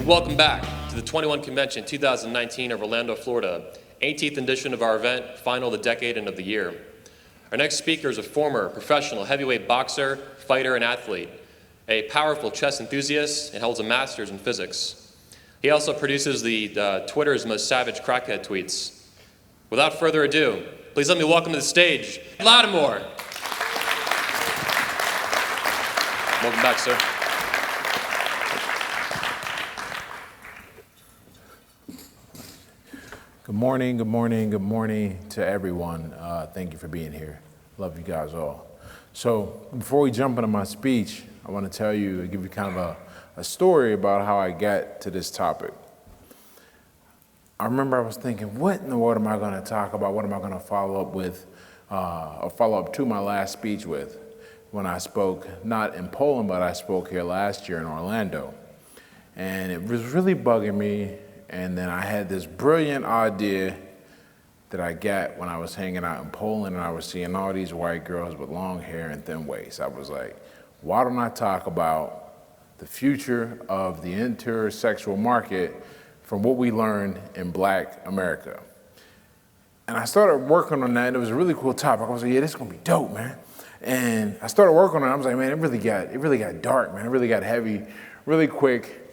and welcome back to the 21 Convention 2019 of Orlando, Florida, 18th edition of our event, final of the decade and of the year. Our next speaker is a former professional heavyweight boxer, fighter, and athlete, a powerful chess enthusiast, and holds a master's in physics. He also produces the Twitter's most savage crackhead tweets. Without further ado, please let me welcome to the stage, Latimore. Welcome back, sir. Good morning, good morning, good morning to everyone. Thank you for being here. Love you guys all. So before we jump into my speech, I want to give you kind of a story about how I got to this topic. I remember I was thinking, what in the world am I going to talk about? What am I going to follow up with, or follow up to my last speech with when I spoke, not in Poland, but I spoke here last year in Orlando. And it was really bugging me. And then I had this brilliant idea that I got when I was hanging out in Poland and I was seeing all these white girls with long hair and thin waists. I was like, why don't I talk about the future of the intersexual market from what we learned in Black America? And I started working on that, and it was a really cool topic. I was like, yeah, this is gonna be dope, man. And I started working on it. I was like, man, it really got dark, man. It really got heavy, really quick.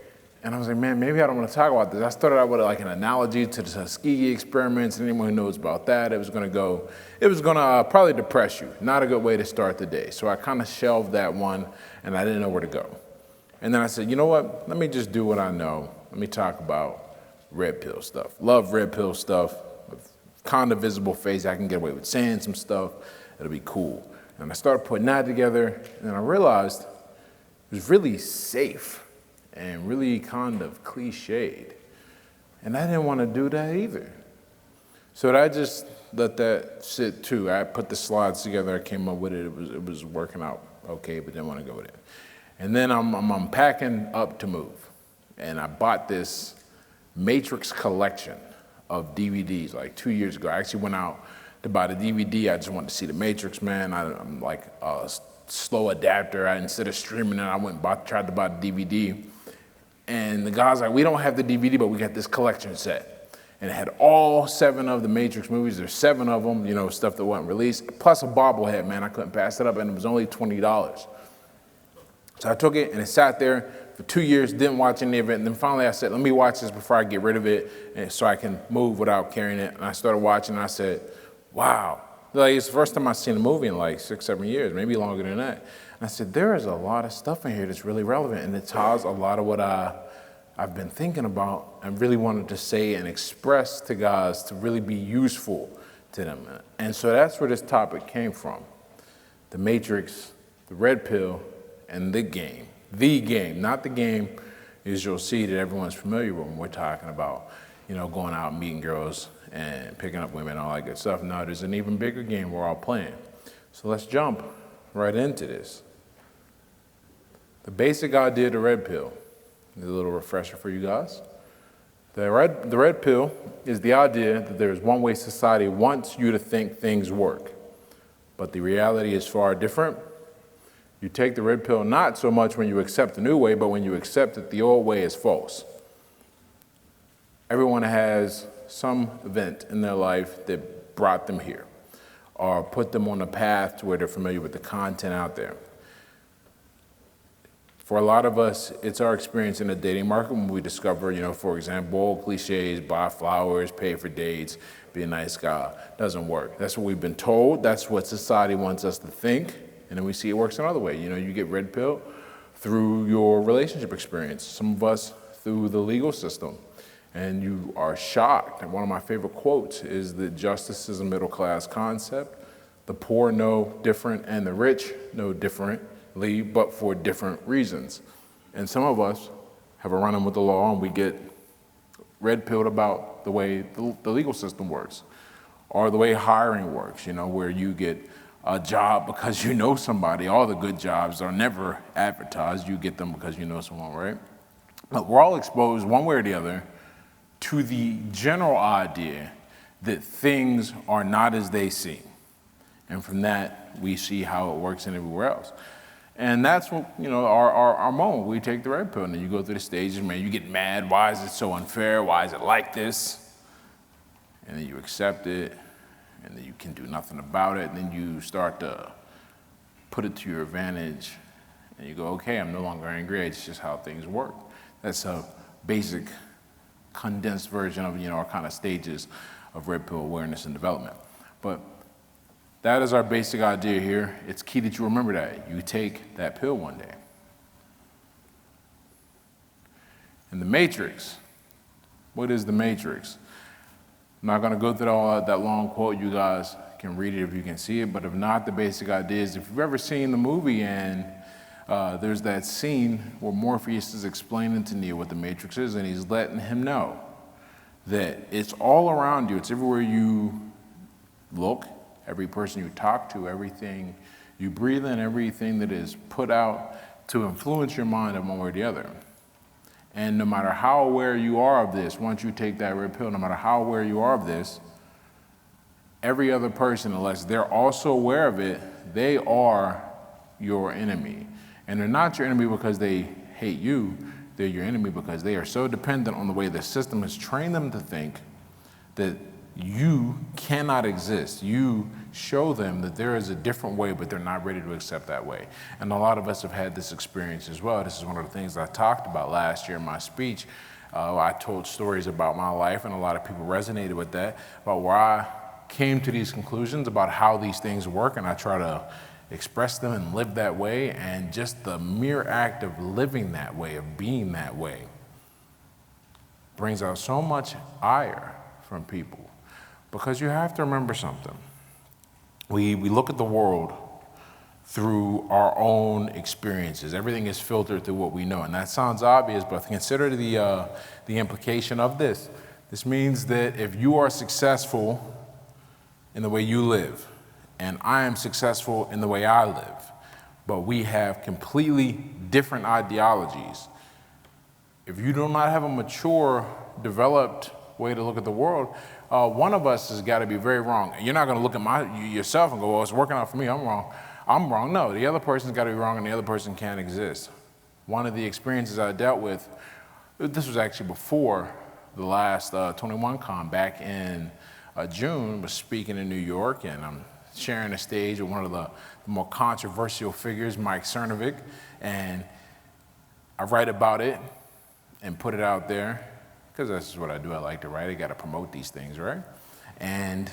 And I was like, man, maybe I don't want to talk about this. I started out with like an analogy to the Tuskegee experiments. Anyone who knows about that, it was gonna probably depress you. Not a good way to start the day. So I kind of shelved that one, and I didn't know where to go. And then I said, you know what? Let me just do what I know. Let me talk about red pill stuff. Love red pill stuff. Kind of visible face. I can get away with saying some stuff. It'll be cool. And I started putting that together, and then I realized it was really safe and really kind of cliched. And I didn't want to do that either. So I just let that sit too. I put the slides together, I came up with it, it was working out okay, but didn't want to go with it. And then I'm unpacking up to move. And I bought this Matrix collection of DVDs like 2 years ago. I actually went out to buy the DVD. I just wanted to see the Matrix, man. I'm like a slow adapter. Instead of streaming it, I went and tried to buy the DVD. And the guy's like, we don't have the DVD, but we got this collection set. And it had all 7 of the Matrix movies. There's 7 of them, you know, stuff that wasn't released, plus a bobblehead, man. I couldn't pass it up, and it was only $20. So I took it, and it sat there for 2 years, didn't watch any of it. And then finally I said, let me watch this before I get rid of it, and so I can move without carrying it. And I started watching, and I said, wow. Like, it's the first time I've seen a movie in like 6, 7 years, maybe longer than that. And I said, there is a lot of stuff in here that's really relevant, and it ties a lot of what I've been thinking about and really wanted to say and express to guys to really be useful to them. And so that's where this topic came from. The Matrix, the red pill, and the game. The game, not the game as you'll see that everyone's familiar with when we're talking about, you know, going out and meeting girls and picking up women and all that good stuff. No, there's an even bigger game we're all playing. So let's jump right into this. The basic idea of the red pill. A little refresher for you guys. The red pill is the idea that there's one way society wants you to think things work, but the reality is far different. You take the red pill not so much when you accept the new way, but when you accept that the old way is false. Everyone has some event in their life that brought them here or put them on a path to where they're familiar with the content out there. For a lot of us, it's our experience in the dating market when we discover, you know, for example, cliches, buy flowers, pay for dates, be a nice guy. Doesn't work. That's what we've been told. That's what society wants us to think. And then we see it works another way. You know, you get red pill through your relationship experience. Some of us through the legal system. And you are shocked. And one of my favorite quotes is that justice is a middle class concept. The poor know different and the rich know different. But for different reasons. And some of us have a run-in with the law and we get red-pilled about the way the legal system works or the way hiring works, you know, where you get a job because you know somebody. All the good jobs are never advertised. You get them because you know someone, right? But we're all exposed one way or the other to the general idea that things are not as they seem. And from that, we see how it works in everywhere else. And that's what, our moment. We take the red pill, and then you go through the stages, man, you get mad. Why is it so unfair? Why is it like this? And then you accept it, and then you can do nothing about it. And then you start to put it to your advantage, and you go, okay, I'm no longer angry. It's just how things work. That's a basic, condensed version of, our kind of stages of red pill awareness and development. But that is our basic idea here. It's key that you remember that. You take that pill one day. And the matrix, what is the matrix? I'm not going to go through all that long quote. You guys can read it if you can see it, but if not, the basic idea is if you've ever seen the movie and there's that scene where Morpheus is explaining to Neo what the matrix is, and he's letting him know that it's all around you. It's everywhere you look, every person you talk to, everything you breathe in, everything that is put out to influence your mind in one way or the other. And no matter how aware you are of this, once you take that red pill, no matter how aware you are of this, every other person, unless they're also aware of it, they are your enemy. And they're not your enemy because they hate you. They're your enemy because they are so dependent on the way the system has trained them to think that you cannot exist. You show them that there is a different way, but they're not ready to accept that way. And a lot of us have had this experience as well. This is one of the things I talked about last year in my speech. I told stories about my life, and a lot of people resonated with that, about where I came to these conclusions about how these things work, and I try to express them and live that way. And just the mere act of living that way, of being that way, brings out so much ire from people. Because you have to remember something. We look at the world through our own experiences. Everything is filtered through what we know. And that sounds obvious, but consider the implication of this. This means that if you are successful in the way you live, and I am successful in the way I live, but we have completely different ideologies, if you do not have a mature, developed way to look at the world, one of us has got to be very wrong. You're not going to look at yourself and go, well, it's working out for me, I'm wrong. I'm wrong. No, the other person's got to be wrong, and the other person can't exist. One of the experiences I dealt with, this was actually before the last 21Con, back in June, was speaking in New York, and I'm sharing a stage with one of the more controversial figures, Mike Cernovic, and I write about it and put it out there, because that's what I do. I like to write. I got to promote these things, right? And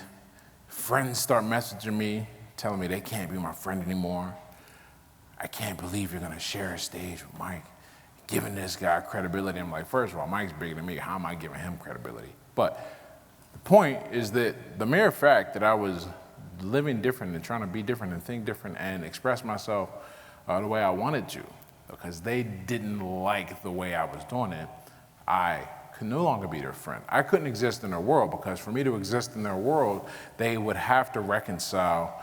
friends start messaging me, telling me they can't be my friend anymore. I can't believe you're going to share a stage with Mike, giving this guy credibility. I'm like, first of all, Mike's bigger than me. How am I giving him credibility? But the point is that the mere fact that I was living different and trying to be different and think different and express myself the way I wanted to, because they didn't like the way I was doing it, I could no longer be their friend. I couldn't exist in their world, because for me to exist in their world, they would have to reconcile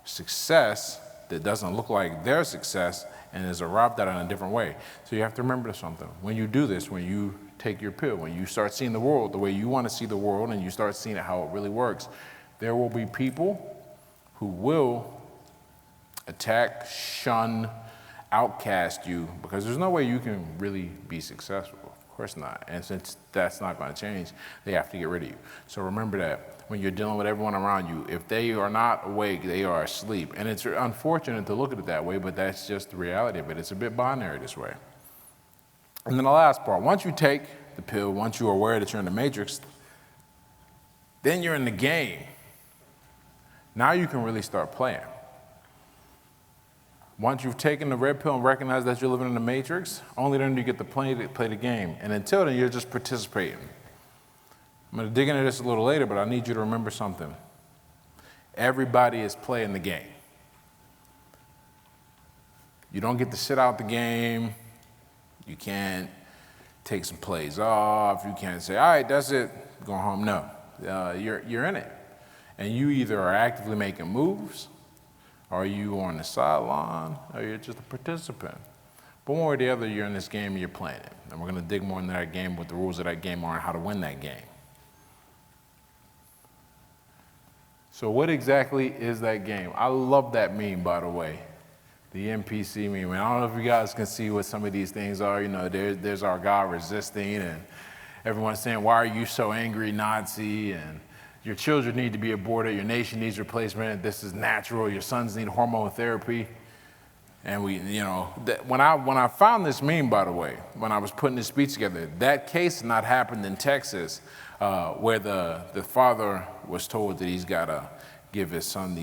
success that doesn't look like their success and is arrived at in a different way. So you have to remember something. When you do this, when you take your pill, when you start seeing the world the way you want to see the world, and you start seeing it how it really works, there will be people who will attack, shun, outcast you, because there's no way you can really be successful. Of course not. And since that's not going to change, they have to get rid of you. So remember that when you're dealing with everyone around you, if they are not awake, they are asleep. And it's unfortunate to look at it that way, but that's just the reality of it. It's a bit binary this way. And then the last part, once you take the pill, once you're aware that you're in the matrix, then you're in the game. Now you can really start playing. Once you've taken the red pill and recognize that you're living in the matrix, only then do you get to play the game. And until then, you're just participating. I'm going to dig into this a little later, but I need you to remember something. Everybody is playing the game. You don't get to sit out the game. You can't take some plays off. You can't say, all right, that's it, go home. No, you're in it. And you either are actively making moves, or you on the sideline, or you're just a participant. But one way or the other, you're in this game and you're playing it. And we're going to dig more into that game, what the rules of that game are, and how to win that game. So what exactly is that game? I love that meme, by the way. The NPC meme. I don't know if you guys can see what some of these things are. There's our God resisting, and everyone's saying, why are you so angry, Nazi? And your children need to be aborted. Your nation needs replacement. This is natural. Your sons need hormone therapy. And when I found this meme, by the way, when I was putting this speech together, that case had not happened in Texas, where the father was told that he's got to give his son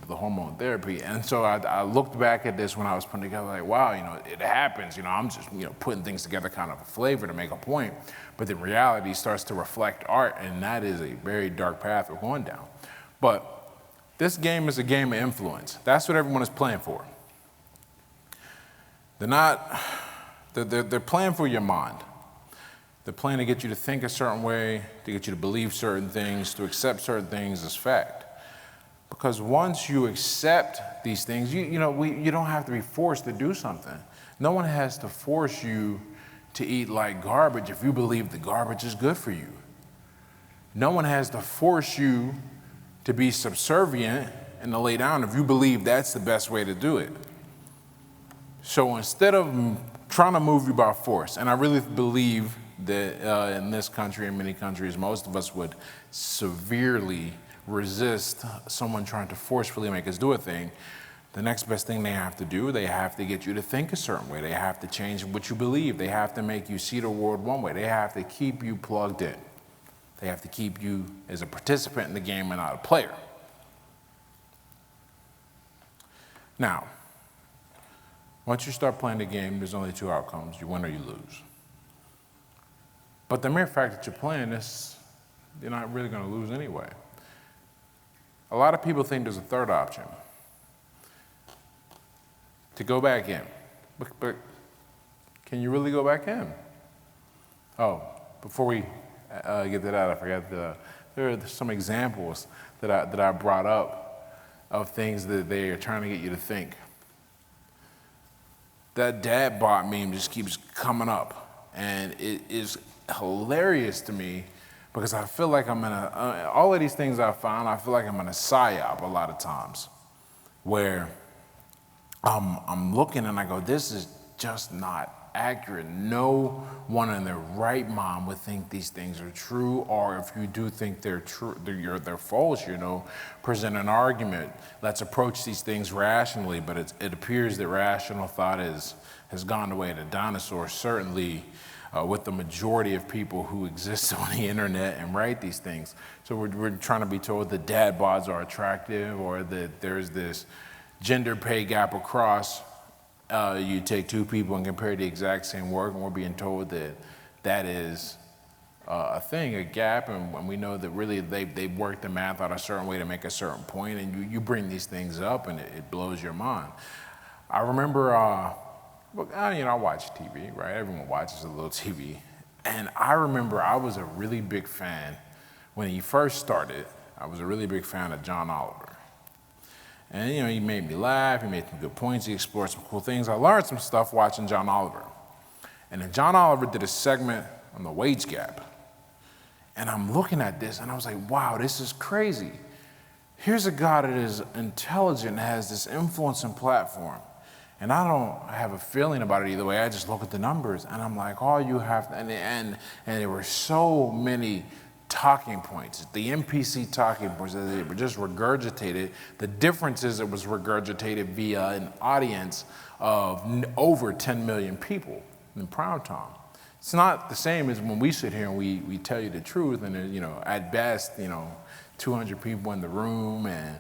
the hormone therapy. And so I looked back at this when I was putting together, like, wow, it happens. I'm just putting things together, kind of a flavor to make a point. But the reality starts to reflect art, and that is a very dark path we're going down. But this game is a game of influence. That's what everyone is playing for. They're playing for your mind. They're playing to get you to think a certain way, to get you to believe certain things, to accept certain things as fact. Because once you accept these things, you don't have to be forced to do something. No one has to force you to eat like garbage if you believe the garbage is good for you. No one has to force you to be subservient and to lay down if you believe that's the best way to do it. So instead of trying to move you by force, and I really believe that in this country and many countries, most of us would severely resist someone trying to forcefully make us do a thing. The next best thing they have to do, they have to get you to think a certain way. They have to change what you believe. They have to make you see the world one way. They have to keep you plugged in. They have to keep you as a participant in the game and not a player. Now, once you start playing the game, there's only two outcomes. You win or you lose. But the mere fact that you're playing this, you're not really going to lose anyway. A lot of people think there's a third option. To go back in. But can you really go back in? Oh, before we get to that, I forgot there are some examples that I brought up of things that they are trying to get you to think. That dad bod meme just keeps coming up, and it is hilarious to me because I feel like I'm in all of these things I found, I feel like I'm in a psyop a lot of times where I'm looking and I go, this is just not accurate. No one in their right mind would think these things are true, or if you do think they're true, they're false, present an argument. Let's approach these things rationally, but it appears that rational thought has gone the way of the dinosaurs, certainly with the majority of people who exist on the internet and write these things. So we're trying to be told that dad bods are attractive, or that there's this gender pay gap across. You take two people and compare the exact same work, and we're being told that is a thing, a gap, and we know that really they work the math out a certain way to make a certain point, and you bring these things up, and it blows your mind. I remember, I watch TV, right? Everyone watches a little TV, and I remember I was a really big fan when he first started. I was a really big fan of John Oliver. And he made me laugh, he made some good points, he explored some cool things. I learned some stuff watching John Oliver. And then John Oliver did a segment on the wage gap. And I'm looking at this and I was like, wow, this is crazy. Here's a guy that is intelligent and has this influence and platform. And I don't have a feeling about it either way. I just look at the numbers and I'm like, all you have to, and there were so many talking points, the NPC talking points, they were just regurgitated. The difference is it was regurgitated via an audience of over 10 million people in prime time. It's not the same as when we sit here and we tell you the truth, and at best, 200 people in the room and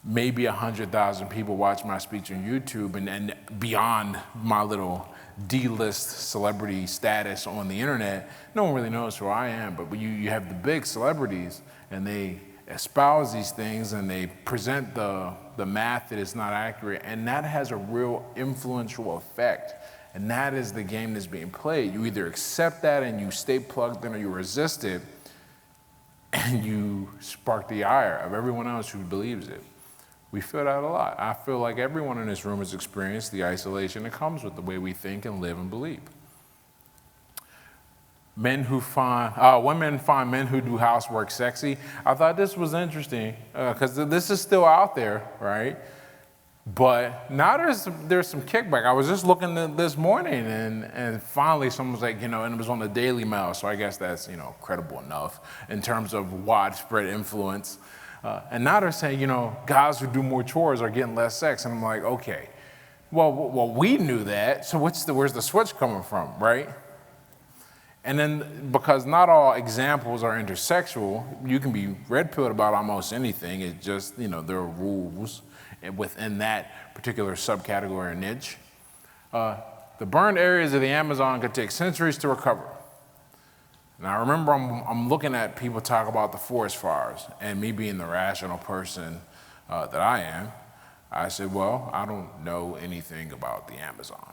maybe 100,000 people watch my speech on YouTube, and beyond my little D-list celebrity status on the internet, no one really knows who I am. But when you have the big celebrities and they espouse these things and they present the math that is not accurate, and that has a real influential effect. And that is the game that's being played. You either accept that and you stay plugged in, or you resist it and you spark the ire of everyone else who believes it. We feel that a lot. I feel like everyone in this room has experienced the isolation that comes with the way we think and live and believe. Women find men who do housework sexy. I thought this was interesting because this is still out there, right? But now there's some kickback. I was just looking at this morning, and finally someone was like, and it was on the Daily Mail, so I guess that's, credible enough in terms of widespread influence. And now they're saying, guys who do more chores are getting less sex. And I'm like, okay, well, we knew that, so where's the switch coming from, right? And then, because not all examples are intersexual, you can be red-pilled about almost anything. It's just, there are rules within that particular subcategory or niche. The burned areas of the Amazon could take centuries to recover. And I remember I'm looking at people talk about the forest fires, and me being the rational person that I am, I said, well, I don't know anything about the Amazon.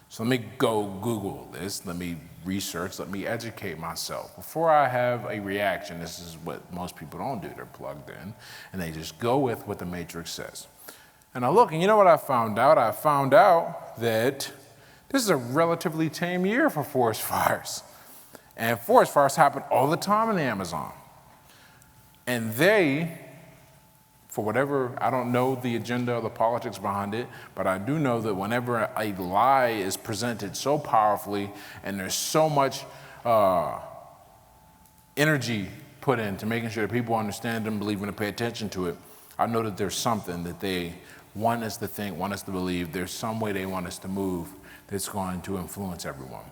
So let me go Google this, let me research, let me educate myself. Before I have a reaction, this is what most people don't do. They're plugged in, and they just go with what the Matrix says. And I look, and you know what I found out? I found out that this is a relatively tame year for forest fires. And forest fires happen all the time in the Amazon. And they, for whatever, I don't know the agenda or the politics behind it, but I do know that whenever a lie is presented so powerfully and there's so much energy put into making sure that people understand and believe and pay attention to it, I know that there's something that they want us to think, want us to believe. There's some way they want us to move that's going to influence everyone.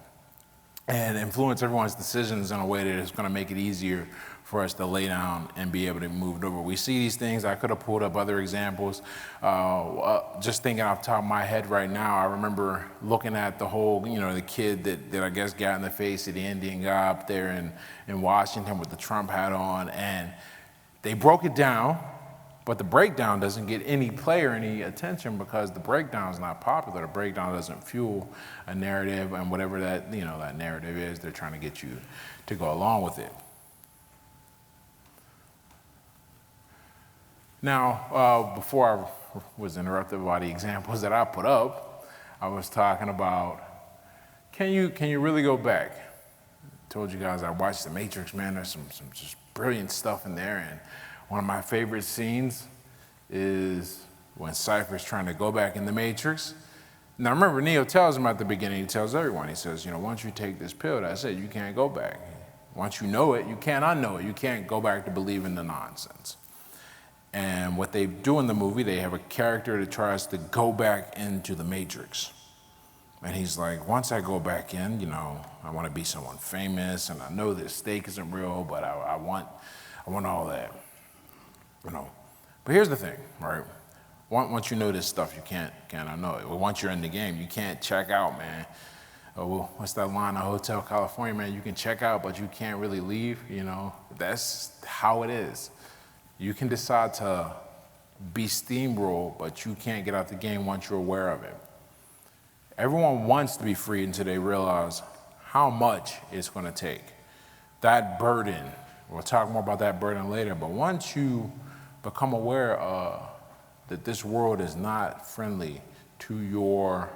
And influence everyone's decisions in a way that is going to make it easier for us to lay down and be able to move over. We see these things. I could have pulled up other examples. Just thinking off the top of my head right now, I remember looking at the whole, the kid that I guess got in the face of the Indian guy up there in Washington with the Trump hat on, and they broke it down, but the breakdown doesn't get any play or any attention because the breakdown is not popular. The breakdown doesn't fuel a narrative, and whatever that, that narrative is, they're trying to get you to go along with it. Now, before I was interrupted by the examples that I put up, I was talking about, can you really go back? I told you guys I watched The Matrix, man. There's some just brilliant stuff in there, and one of my favorite scenes is when Cypher's trying to go back in the Matrix. Now remember, Neo tells him at the beginning, he tells everyone, he says, once you take this pill, that's it, you can't go back. Once you know it, you can't unknow it. You can't go back to believing the nonsense. And what they do in the movie, they have a character that tries to go back into the Matrix. And he's like, once I go back in, I want to be someone famous, and I know this steak isn't real, but I want all that. But here's the thing, right? Once you know this stuff, you can't unknow it. Once you're in the game, you can't check out, man. Oh, what's that line in Hotel California, man? You can check out, but you can't really leave, That's how it is. You can decide to be steamrolled, but you can't get out the game once you're aware of it. Everyone wants to be free until they realize how much it's going to take. That burden, we'll talk more about that burden later, but once you become aware that this world is not friendly to your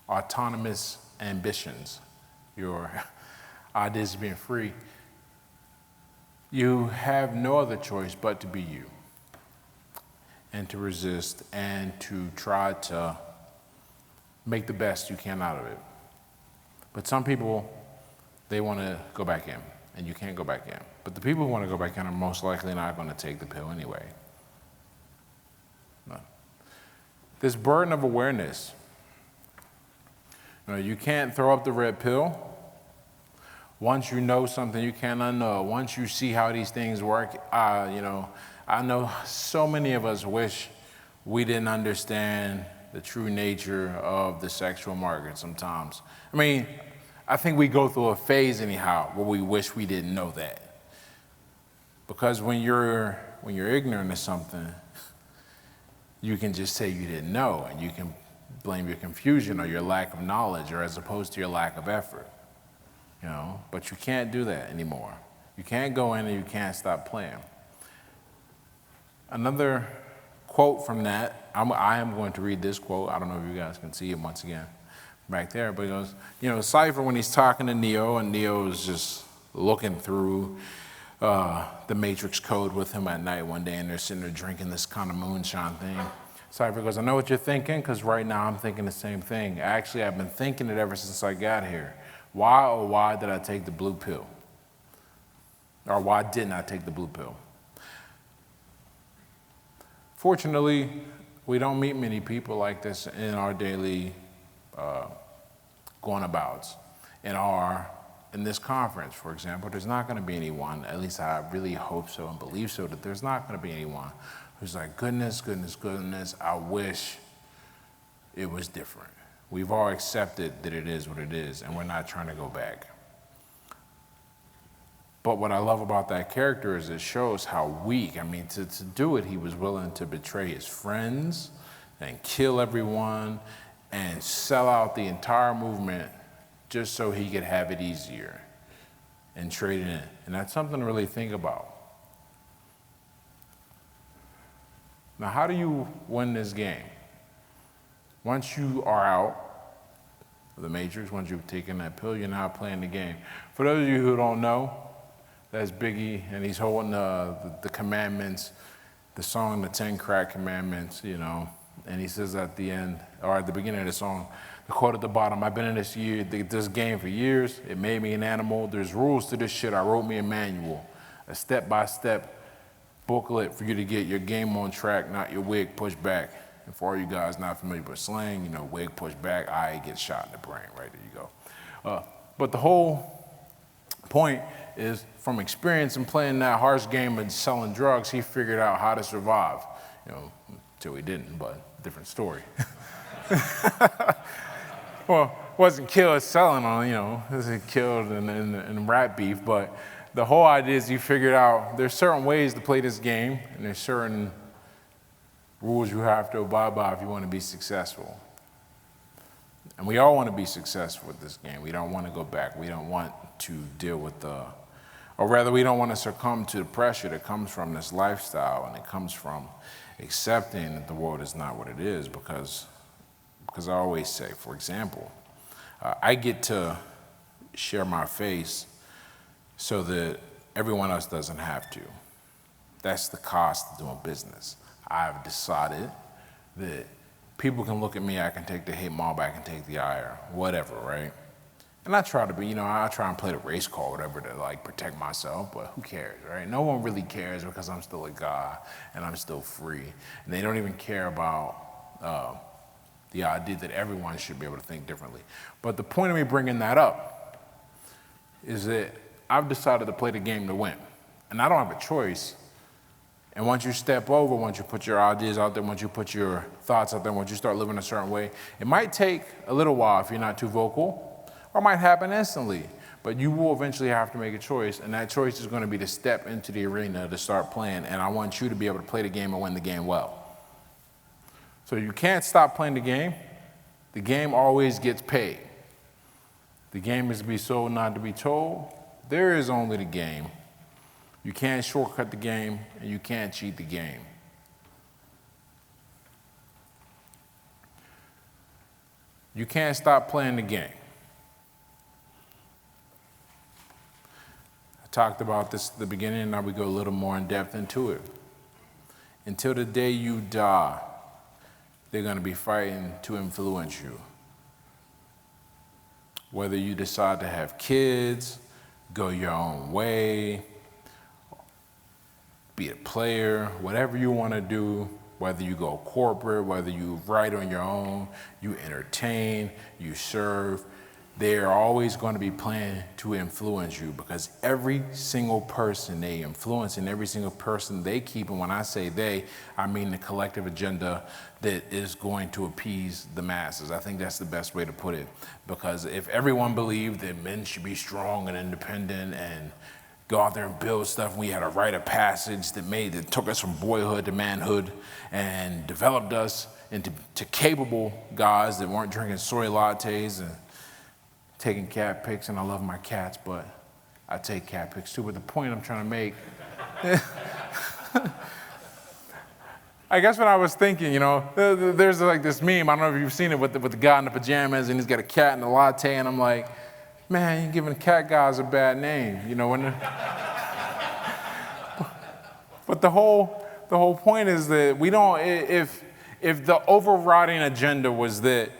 autonomous ambitions, your ideas of being free, you have no other choice but to be you and to resist and to try to make the best you can out of it. But some people, they want to go back in, and you can't go back in. But the people who want to go back in are most likely not going to take the pill anyway. No. This burden of awareness, you can't throw up the red pill. Once you know something, you can't unknow. Once you see how these things work, I know so many of us wish we didn't understand the true nature of the sexual market sometimes. I think we go through a phase anyhow where we wish we didn't know that. Because when you're ignorant of something, you can just say you didn't know, and you can blame your confusion or your lack of knowledge, or as opposed to your lack of effort. But you can't do that anymore. You can't go in and you can't stop playing. Another quote from that, I am going to read this quote. I don't know if you guys can see it once again back there, but it goes, Cypher, when he's talking to Neo, and Neo is just looking through the Matrix Code with him at night one day, and they're sitting there drinking this kind of moonshine thing. Cypher goes, I know what you're thinking, because right now I'm thinking the same thing. Actually, I've been thinking it ever since I got here. Why, oh why did I take the blue pill? Or why didn't I take the blue pill? Fortunately, we don't meet many people like this in our daily going abouts. In this conference, for example, there's not going to be anyone, at least I really hope so and believe so, that there's not going to be anyone who's like, goodness, goodness, goodness, I wish it was different. We've all accepted that it is what it is, and we're not trying to go back. But what I love about that character is it shows how weak, to do it, he was willing to betray his friends and kill everyone and sell out the entire movement just so he could have it easier and trade it in. And that's something to really think about. Now, how do you win this game? Once you are out of the Matrix, once you've taken that pill, you're now playing the game. For those of you who don't know, that's Biggie, and he's holding the commandments, the song, the 10 crack commandments, and he says at the end, or at the beginning of the song, the quote at the bottom, I've been in this game for years. It made me an animal. There's rules to this shit. I wrote me a manual, a step-by-step booklet for you to get your game on track, not your wig pushed back. And for all you guys not familiar with slang, wig pushed back, eye gets shot in the brain. Right, there you go. But the whole point is, from experience in playing that harsh game and selling drugs, he figured out how to survive. Until he didn't, but different story. Well, wasn't killed selling on, wasn't killed in rat beef, but the whole idea is you figured out there's certain ways to play this game, and there's certain rules you have to abide by if you want to be successful. And we all want to be successful with this game. We don't want to go back. We don't want to deal with or rather, we don't want to succumb to the pressure that comes from this lifestyle, and it comes from accepting that the world is not what it is, because I always say, for example, I get to share my face so that everyone else doesn't have to. That's the cost of doing business. I've decided that people can look at me, I can take the hate mob, I can take the ire, whatever, right? And I try to be, I try and play the race card, whatever, to protect myself, but who cares, right? No one really cares, because I'm still a God and I'm still free. And they don't even care about the idea that everyone should be able to think differently. But the point of me bringing that up is that I've decided to play the game to win. And I don't have a choice. And once you step over, once you put your ideas out there, once you put your thoughts out there, once you start living a certain way, it might take a little while if you're not too vocal, or it might happen instantly. But you will eventually have to make a choice, and that choice is going to be to step into the arena to start playing, and I want you to be able to play the game and win the game well. So you can't stop playing the game. The game always gets paid. The game is to be sold, not to be told. There is only the game. You can't shortcut the game, and you can't cheat the game. You can't stop playing the game. I talked about this at the beginning, and now we go a little more in depth into it. Until the day you die, they're going to be fighting to influence you. Whether you decide to have kids, go your own way, be a player, whatever you want to do, whether you go corporate, whether you write on your own, you entertain, you serve, they're always going to be planning to influence you, because every single person they influence and every single person they keep, and when I say they, I mean the collective agenda that is going to appease the masses. I think that's the best way to put it, because if everyone believed that men should be strong and independent and go out there and build stuff, and we had a rite of passage that took us from boyhood to manhood and developed us into capable guys that weren't drinking soy lattes and taking cat pics, and I love my cats, but I take cat pics too. But the point I'm trying to make, I guess when I was thinking, there's this meme, I don't know if you've seen it, with the guy in the pajamas, and he's got a cat and a latte, and I'm like, man, you're giving cat guys a bad name, when But the whole point is that we don't, if the overriding agenda was that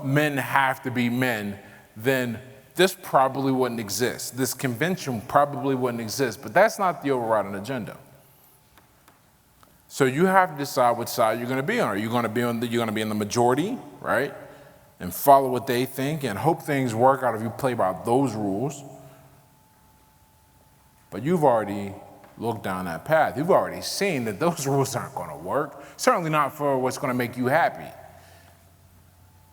men have to be men, then this probably wouldn't exist. This convention probably wouldn't exist, but that's not the overriding agenda. So you have to decide which side you're going to be on. Are you going to be in the majority, right? And follow what they think and hope things work out if you play by those rules. But you've already looked down that path. You've already seen that those rules aren't going to work. Certainly not for what's going to make you happy.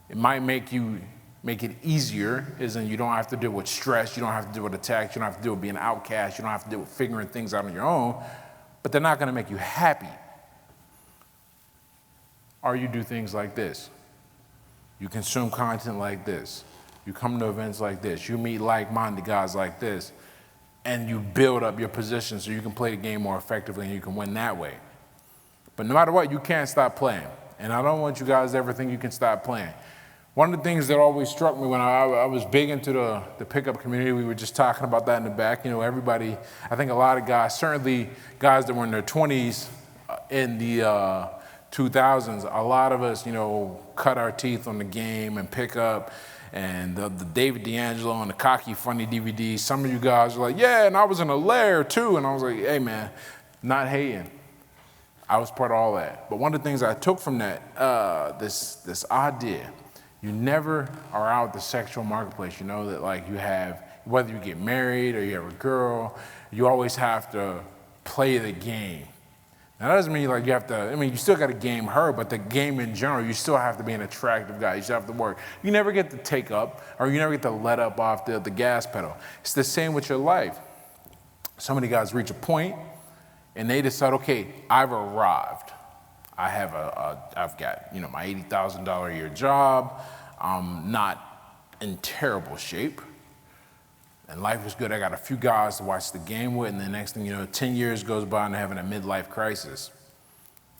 It might make it easier, as in you don't have to deal with stress, you don't have to deal with attacks, you don't have to deal with being an outcast, you don't have to deal with figuring things out on your own, but they're not going to make you happy. Or you do things like this. You consume content like this. You come to events like this. You meet like-minded guys like this. And you build up your position so you can play the game more effectively and you can win that way. But no matter what, you can't stop playing. And I don't want you guys to ever think you can stop playing. One of the things that always struck me when I was big into the pickup community, we were just talking about that in the back. You know, everybody, I think a lot of guys, certainly guys that were in their 20s in the 2000s, a lot of us, you know, cut our teeth on the game and pick up, and the David D'Angelo and the Cocky Funny DVD. Some of you guys are like, yeah, and I was in a lair too. And I was like, hey man, not hating. I was part of all that. But one of the things I took from that, this idea, you never are out the sexual marketplace. You know that, like, you have, whether you get married or you have a girl, you always have to play the game. Now, that doesn't mean like you have to, I mean, you still got to game her, but the game in general, you still have to be an attractive guy. You still have to work. You never get to take up, or you never get to let up off the gas pedal. It's the same with your life. So many guys reach a point, and they decide, okay, I've arrived. I've got, you know, my $80,000 a year job. I'm not in terrible shape. And life is good. I got a few guys to watch the game with, and the next thing you know, 10 years goes by and they're having a midlife crisis.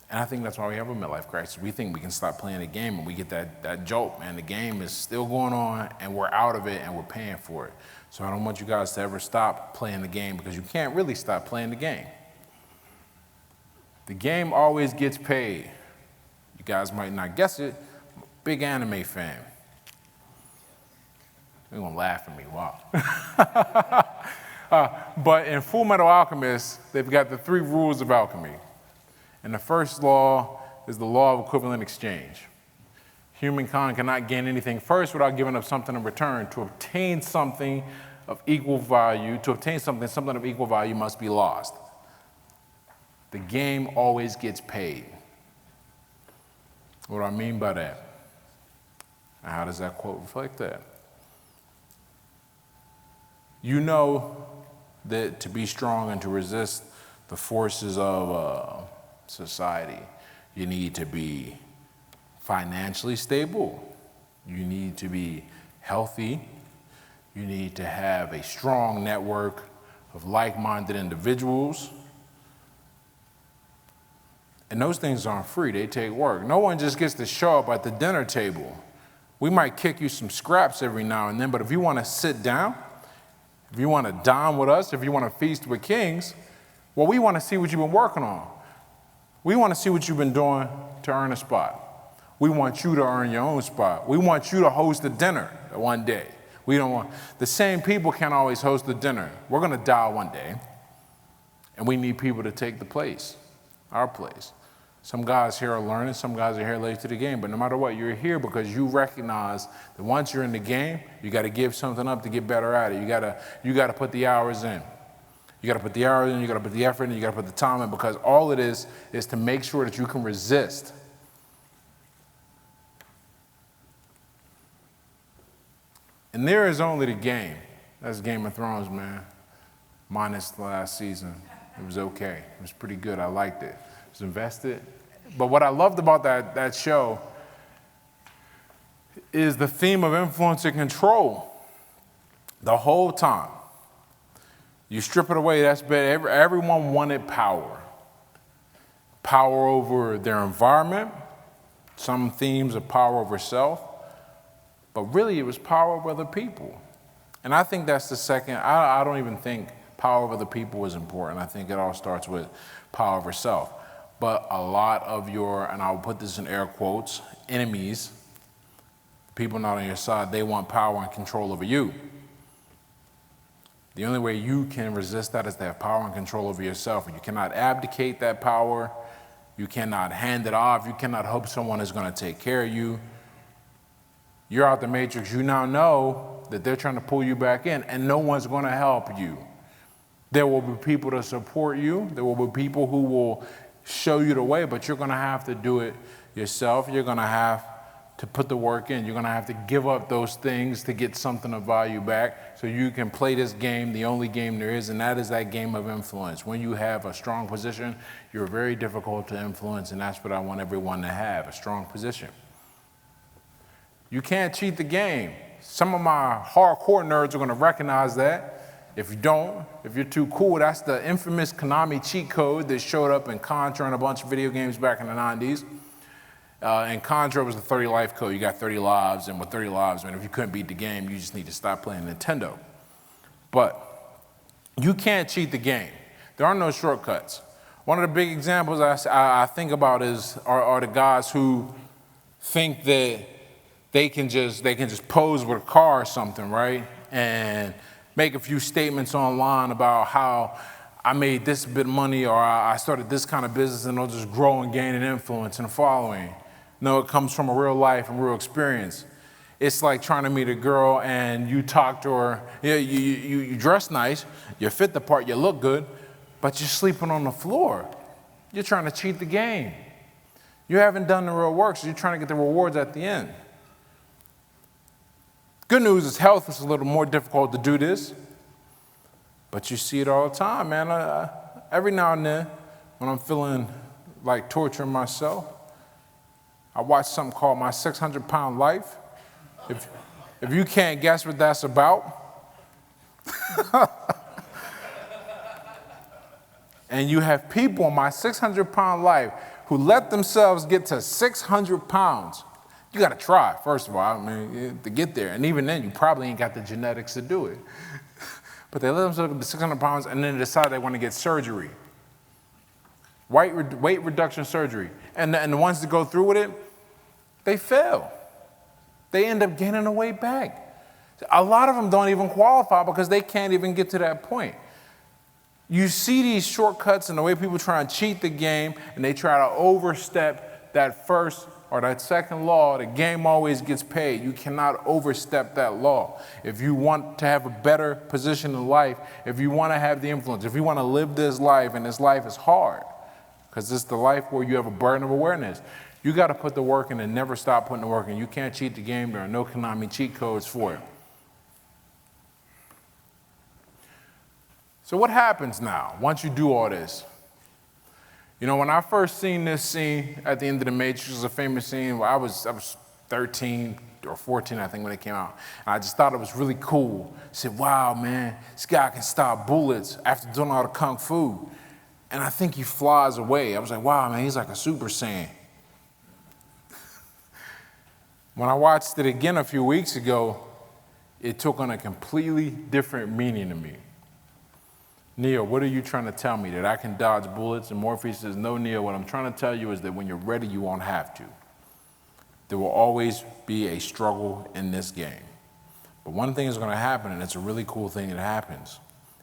And I think that's why we have a midlife crisis. We think we can stop playing the game, and we get that jolt, man. The game is still going on, and we're out of it, and we're paying for it. So I don't want you guys to ever stop playing the game, because you can't really stop playing the game. The game always gets paid. You guys might not guess it. I'm a big anime fan. You're gonna laugh at me, wow. But in Full Metal Alchemist, they've got the 3 rules of alchemy. And the first law is the law of equivalent exchange. Humankind cannot gain anything first without giving up something in return. To obtain something of equal value, something of equal value must be lost. The game always gets paid. What do I mean by that? And how does that quote reflect that? You know that to be strong and to resist the forces of society, you need to be financially stable. You need to be healthy. You need to have a strong network of like-minded individuals. And those things aren't free, they take work. No one just gets to show up at the dinner table. We might kick you some scraps every now and then, but if you want to sit down, if you want to dine with us, if you want to feast with kings, well, we want to see what you've been working on. We want to see what you've been doing to earn a spot. We want you to earn your own spot. We want you to host a dinner one day. We don't want, the same people can't always host the dinner. We're going to die one day, and we need people to take the place, our place. Some guys here are learning, some guys are here late to the game, but no matter what, you're here because you recognize that once you're in the game, you got to give something up to get better at it. You got to put the hours in. You got to put the hours in, you got to put the effort in, you got to put the time in, because all it is to make sure that you can resist. And there is only the game. That's Game of Thrones, man. Minus the last season. It was okay. It was pretty good. I liked it. I was invested. But what I loved about that show is the theme of influence and control. The whole time. You strip it away, that's bad. Everyone wanted power. Power over their environment. Some themes of power over self. But really, it was power over other people. And I think that's the second, I don't even think Power over the people is important. I think it all starts with power over self. But a lot of your, and I'll put this in air quotes, enemies, people not on your side, they want power and control over you. The only way you can resist that is to have power and control over yourself. And you cannot abdicate that power. You cannot hand it off. You cannot hope someone is going to take care of you. You're out the matrix. You now know that they're trying to pull you back in, and no one's going to help you. There will be people to support you. There will be people who will show you the way, but you're going to have to do it yourself. You're going to have to put the work in. You're going to have to give up those things to get something of value back so you can play this game, the only game there is, and that is that game of influence. When you have a strong position, you're very difficult to influence, and that's what I want everyone to have, a strong position. You can't cheat the game. Some of my hardcore nerds are going to recognize that. If you don't, if you're too cool, that's the infamous Konami cheat code that showed up in Contra and a bunch of video games back in the 90s. And Contra was the 30 life code. You got 30 lives, and with 30 lives, man, if you couldn't beat the game, you just need to stop playing Nintendo. But you can't cheat the game. There are no shortcuts. One of the big examples I think about are the guys who think that they can just pose with a car or something, right? And make a few statements online about how I made this bit of money, or I started this kind of business, and it'll just grow and gain an influence and a following. No, it comes from a real life and real experience. It's like trying to meet a girl and you talk to her, you dress nice, you fit the part, you look good, but you're sleeping on the floor. You're trying to cheat the game. You haven't done the real work, so you're trying to get the rewards at the end. Good news is health is a little more difficult to do this, but you see it all the time, man. Every now and then, when I'm feeling like torturing myself, I watch something called My 600-Pound Life. If you can't guess what that's about, and you have people in My 600-Pound Life who let themselves get to 600 pounds. You got to try, first of all, I mean, to get there. And even then, you probably ain't got the genetics to do it. But they let themselves get to 600 pounds and then decide they want to get surgery. Weight reduction surgery. And the ones that go through with it, they fail. They end up gaining the weight back. A lot of them don't even qualify because they can't even get to that point. You see these shortcuts and the way people try and cheat the game, and they try to overstep that first or that second law. The game always gets paid. You cannot overstep that law. If you want to have a better position in life, if you want to have the influence, if you want to live this life, and this life is hard, because it's the life where you have a burden of awareness, you got to put the work in and never stop putting the work in. You can't cheat the game. There are no Konami cheat codes for it. So what happens now once you do all this? You know, when I first seen this scene at the end of The Matrix, it was a famous scene where I was 13 or 14, I think, when it came out. And I just thought it was really cool. I said, wow, man, this guy can stop bullets after doing all the kung fu. And I think he flies away. I was like, wow, man, he's like a Super Saiyan. When I watched it again a few weeks ago, it took on a completely different meaning to me. Neo, what are you trying to tell me? That I can dodge bullets? And Morpheus says, no, Neo, what I'm trying to tell you is that when you're ready, you won't have to. There will always be a struggle in this game. But one thing is going to happen, and it's a really cool thing that happens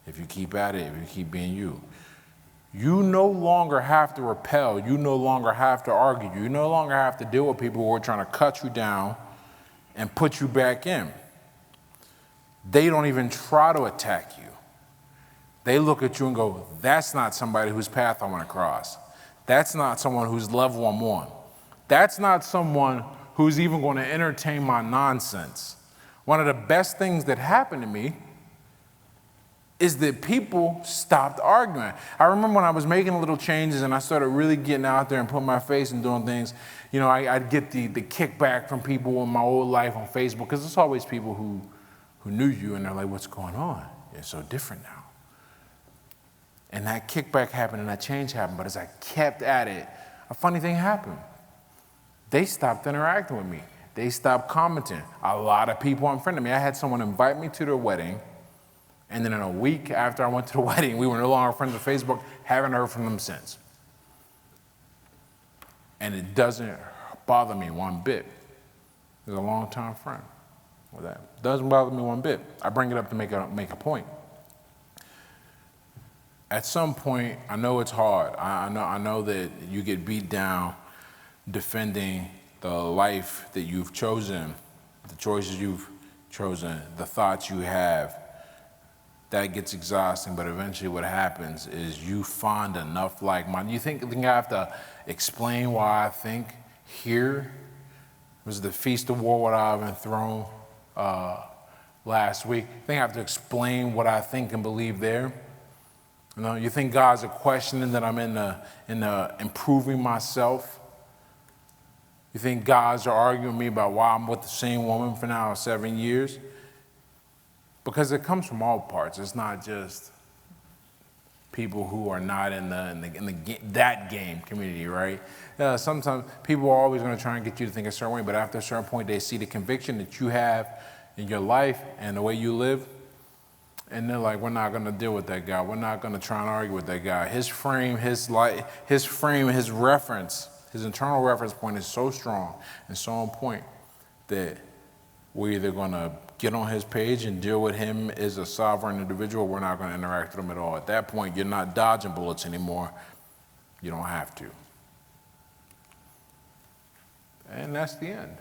if you keep at it, if you keep being you. You no longer have to repel. You no longer have to argue. You no longer have to deal with people who are trying to cut you down and put you back in. They don't even try to attack you. They look at you and go, that's not somebody whose path I want to cross. That's not someone whose level I'm on. That's not someone who's even going to entertain my nonsense. One of the best things that happened to me is that people stopped arguing. I remember when I was making little changes and I started really getting out there and putting my face and doing things, you know, I'd get the kickback from people in my old life on Facebook, because there's always people who knew you and they're like, what's going on? You're so different now. And that kickback happened and that change happened, but as I kept at it, a funny thing happened. They stopped interacting with me. They stopped commenting. A lot of people unfriended me. I had someone invite me to their wedding, And then in a week after I went to the wedding, we were no longer friends on Facebook, haven't heard from them since. And it doesn't bother me one bit. He's a longtime friend with that. Doesn't bother me one bit. I bring it up to make a point. At some point, I know it's hard. I know that you get beat down defending the life that you've chosen, the choices you've chosen, the thoughts you have. That gets exhausting, but eventually what happens is you find enough like-minded. You think I have to explain why I think here was the Feast of War, what I've been thrown last week. I think I have to explain what I think and believe there. You know, you think God's a questioning that I'm in the improving myself. You think God's are arguing with me about why I'm with the same woman for now 7 years. Because it comes from all parts. It's not just people who are not in that game community, right? Sometimes people are always going to try and get you to think a certain way, but after a certain point, they see the conviction that you have in your life and the way you live, and they're like, we're not going to deal with that guy. We're not going to try and argue with that guy. His frame, his reference, his internal reference point is so strong and so on point that we're either going to get on his page and deal with him as a sovereign individual. We're not going to interact with him at all. At that point, you're not dodging bullets anymore. You don't have to. And that's the end.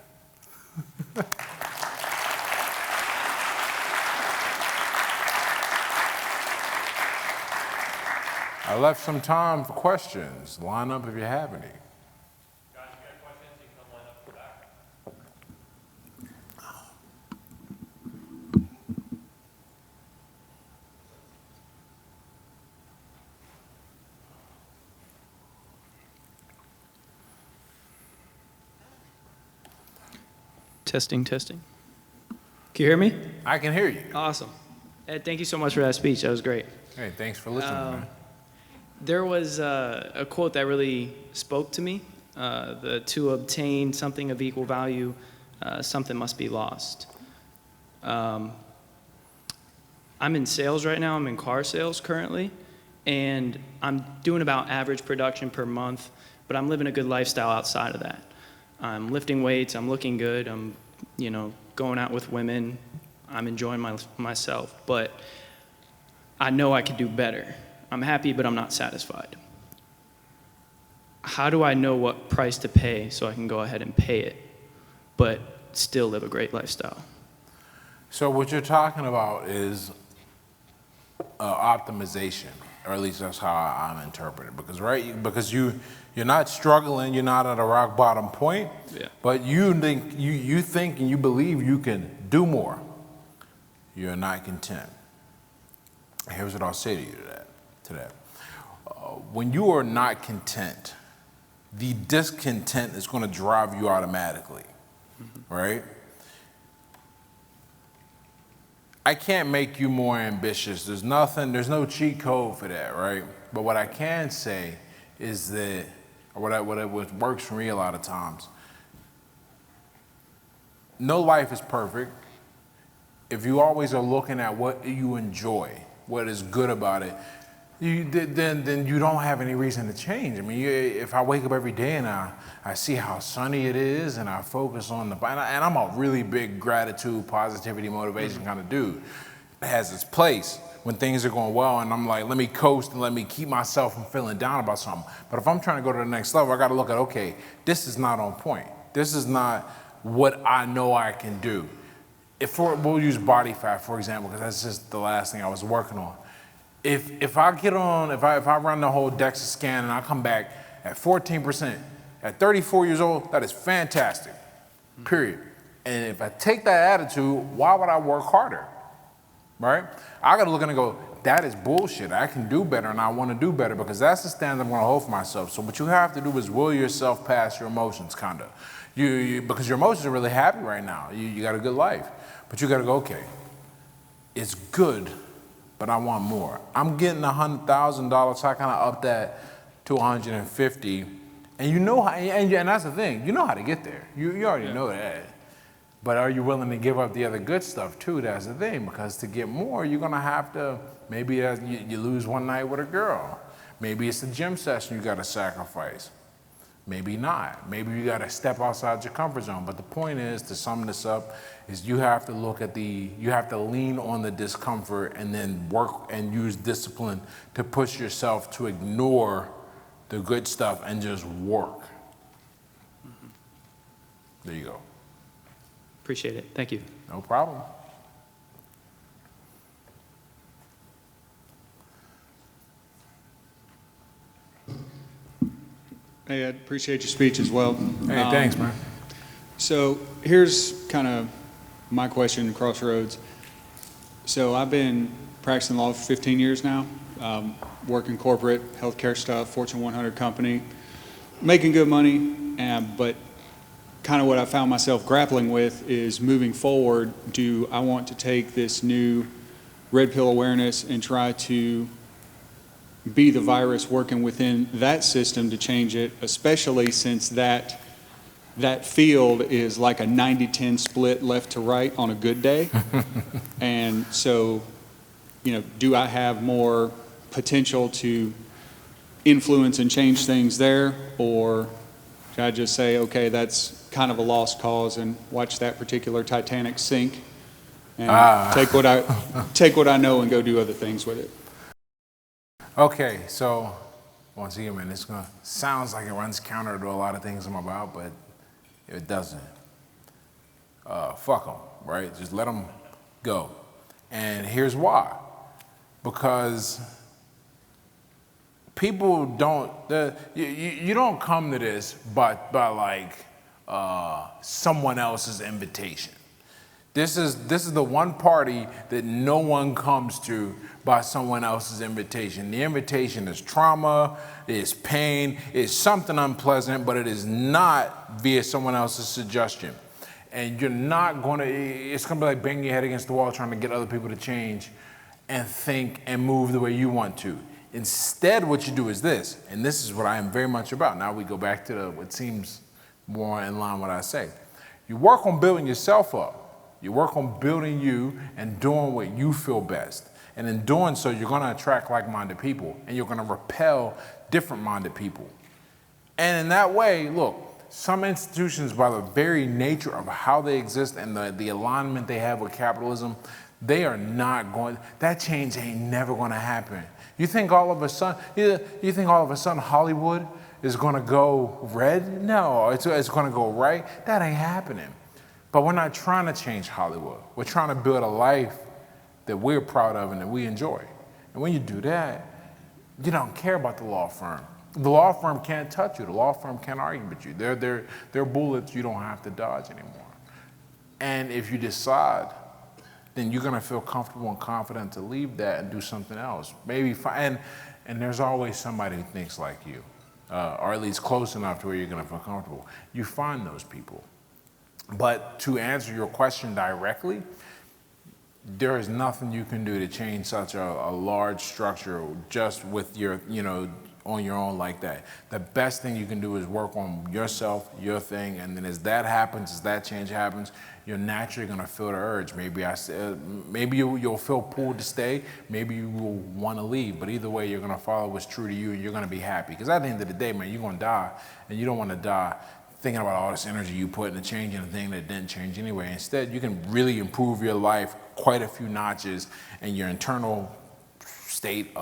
I left some time for questions. Line up if you have any. Guys, if you got questions, you can come line up for back. Testing, testing. Can you hear me? I can hear you. Awesome. Ed, thank you so much for that speech. That was great. Hey, thanks for listening, man. There was a quote that really spoke to me. To obtain something of equal value, something must be lost. I'm in sales right now. I'm in car sales currently, and I'm doing about average production per month, but I'm living a good lifestyle outside of that. I'm lifting weights, I'm looking good, I'm, going out with women, I'm enjoying myself, but I know I could do better. I'm happy, but I'm not satisfied. How do I know what price to pay so I can go ahead and pay it, but still live a great lifestyle? So what you're talking about is optimization, or at least that's how I'm interpreting it. Because you're not struggling, you're not at a rock bottom point, Yeah. but you think and you believe you can do more. You're not content. Here's what I'll say to you to that. When you are not content, the discontent is going to drive you automatically, right? I can't make you more ambitious. There's no cheat code for that, right? But what I can say is that, or what works for me a lot of times, no life is perfect. If you always are looking at what you enjoy, what is good about it, then you don't have any reason to change. I mean, if I wake up every day and I see how sunny it is and I focus on and I'm a really big gratitude, positivity, motivation kind of dude. It has its place when things are going well and I'm like, let me coast and let me keep myself from feeling down about something. But if I'm trying to go to the next level, I got to look at, okay, this is not on point. This is not what I know I can do. We'll use body fat, for example, because that's just the last thing I was working on. If I run the whole DEXA scan and I come back at 14%, at 34 years old, that is fantastic, period. And if I take that attitude, why would I work harder, right? I gotta look and go, that is bullshit. I can do better and I wanna do better because that's the standard I'm gonna hold for myself. So what you have to do is will yourself past your emotions, kinda. Because your emotions are really happy right now. You got a good life. But you gotta go, okay, it's good, but I want more. I'm getting $100,000, so I kind of up that to 150. And you know how, and that's the thing, you know how to get there. You already know that. But are you willing to give up the other good stuff too? That's the thing, because to get more, you're gonna have to, maybe you lose one night with a girl. Maybe it's the gym session you gotta sacrifice. Maybe not. Maybe you gotta step outside your comfort zone. But the point is, to sum this up, is you have to you have to lean on the discomfort and then work and use discipline to push yourself to ignore the good stuff and just work. There you go. Appreciate it. Thank you. No problem. Hey, I appreciate your speech as well. Hey, thanks, man. So here's kind of my question, crossroads. So I've been practicing law for 15 years now, working corporate, healthcare stuff, Fortune 100 company, making good money, but kind of what I found myself grappling with is moving forward, do I want to take this new red pill awareness and try to be the virus working within that system to change it, especially since that field is like a 90-10 split left to right on a good day. And so, do I have more potential to influence and change things there, or should I just say, okay, that's kind of a lost cause and watch that particular Titanic sink and take what I know and go do other things with it? Okay, so once again, man, sounds like it runs counter to a lot of things I'm about, but it doesn't. Fuck them, right? Just let them go. And here's why. Because people don't, you don't come to this by like someone else's invitation. This is the one party that no one comes to by someone else's invitation. The invitation is trauma, is pain, is something unpleasant, but it is not via someone else's suggestion. And you're not gonna, it's gonna be like banging your head against the wall trying to get other people to change and think and move the way you want to. Instead, what you do is this, and this is what I am very much about. Now we go back to what seems more in line with what I say. You work on building yourself up. You work on building you and doing what you feel best. And in doing so, you're gonna attract like-minded people, and you're gonna repel different-minded people. And in that way, look, some institutions, by the very nature of how they exist and the alignment they have with capitalism, they are not going, that change ain't never gonna happen. You think all of a sudden Hollywood is gonna go red? No, it's gonna go right. That ain't happening. But we're not trying to change Hollywood. We're trying to build a life that we're proud of and that we enjoy. And when you do that, you don't care about the law firm. The law firm can't touch you. The law firm can't argue with you. They're bullets you don't have to dodge anymore. And if you decide, then you're gonna feel comfortable and confident to leave that and do something else. Maybe and there's always somebody who thinks like you, or at least close enough to where you're gonna feel comfortable. You find those people. But to answer your question directly, there is nothing you can do to change such a large structure just with your, on your own like that. The best thing you can do is work on yourself, your thing, and then as that happens, as that change happens, you're naturally gonna feel the urge. Maybe you'll feel pulled to stay, maybe you will wanna leave, but either way, you're gonna follow what's true to you and you're gonna be happy. Because at the end of the day, man, you're gonna die, and you don't wanna die thinking about all this energy you put into changing a thing that didn't change anyway. Instead, you can really improve your life quite a few notches, and your internal state,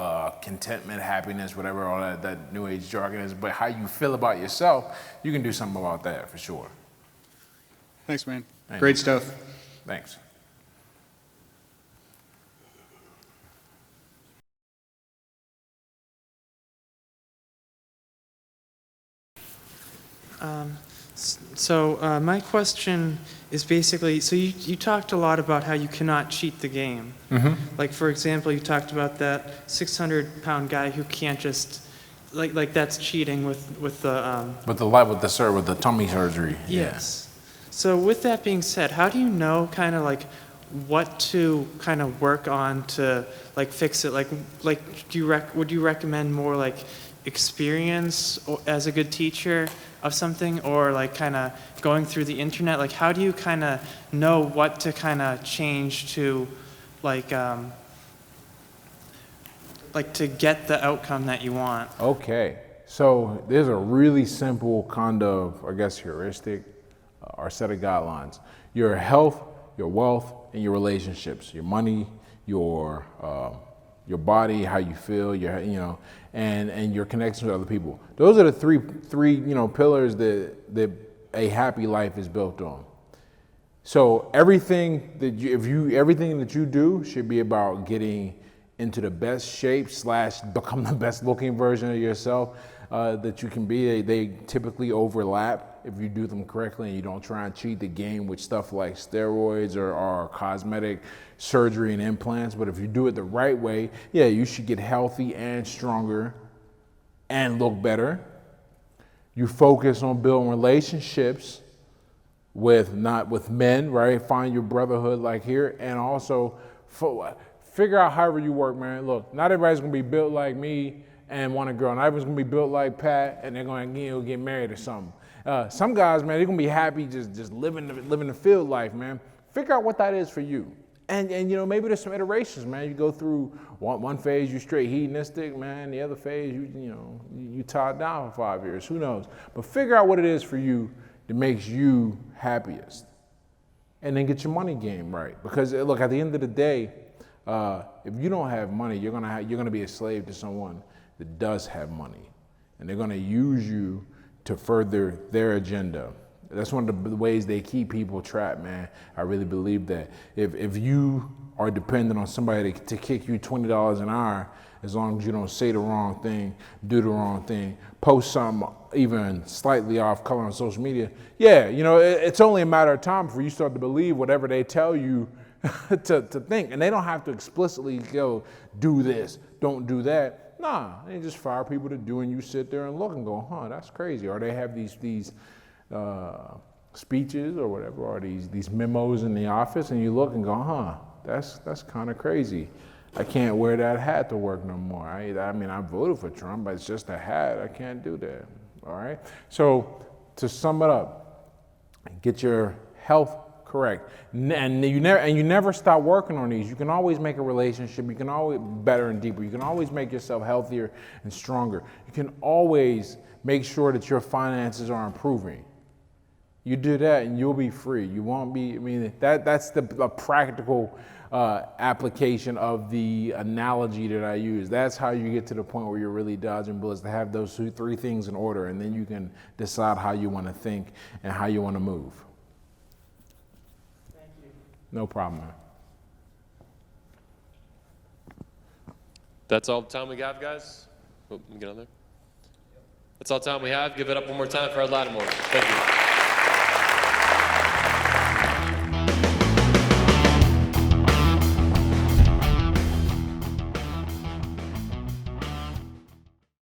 contentment, happiness, whatever all that new age jargon is, but how you feel about yourself, you can do something about that for sure. Thanks, man. Thank Great you. stuff. Thanks. So my question is basically, so you talked a lot about how you cannot cheat the game. Mm-hmm. Like, for example, you talked about that 600-pound guy who can't just, like that's cheating with the... With the tummy surgery. Yes. So with that being said, how do you know kind of like what to kind of work on to like fix it? Like would you recommend more like experience as a good teacher of something, or like kind of going through the internet? Like, how do you kind of know what to kind of change to like to get the outcome that you want? Okay, so there's a really simple kind of, I guess, heuristic or set of guidelines. Your health, your wealth, and your relationships, your money, your body, how you feel, and your connection with other people. Those are the three pillars that a happy life is built on. So everything that you do should be about getting into the best shape / become the best looking version of yourself that you can be. They typically overlap if you do them correctly and you don't try and cheat the game with stuff like steroids or cosmetic surgery and implants. But if you do it the right way, yeah, you should get healthy and stronger and look better. You focus on building relationships with men, right? Find your brotherhood like here, and also figure out however you work, man. Look, not everybody's gonna be built like me and want a girl. Not everyone's gonna be built like Pat and they're gonna get married or something. Some guys, man, they're gonna be happy just living the field life, man. Figure out what that is for you. And maybe there's some iterations, man. You go through one phase, you straight hedonistic, man. The other phase, you tied down for 5 years. Who knows? But figure out what it is for you that makes you happiest, and then get your money game right. Because look, at the end of the day, if you don't have money, you're gonna be a slave to someone that does have money, and they're gonna use you to further their agenda. That's one of the ways they keep people trapped, man. I really believe that. If you are dependent on somebody to kick you $20 an hour, as long as you don't say the wrong thing, do the wrong thing, post something even slightly off color on social media, yeah, it's only a matter of time before you start to believe whatever they tell you to think. And they don't have to explicitly go, do this, don't do that. Nah, they just fire people to do, and you sit there and look and go, huh, that's crazy. Or they have these speeches or whatever, or these memos in the office, and you look and go, huh, that's kind of crazy. I can't wear that hat to work no more. I mean, I voted for Trump, but it's just a hat. I can't do that. All right. So to sum it up, get your health correct, and you never stop working on these. You can always make a relationship. You can always better and deeper. You can always make yourself healthier and stronger. You can always make sure that your finances are improving. You do that and you'll be free. You won't be, that's the practical application of the analogy that I use. That's how you get to the point where you're really dodging bullets, to have those three things in order, and then you can decide how you want to think and how you want to move. Thank you. No problem, man. That's all the time we have, guys. Oh, let me get on there. That's all the time we have. Give it up one more time for our Latimore. Thank you.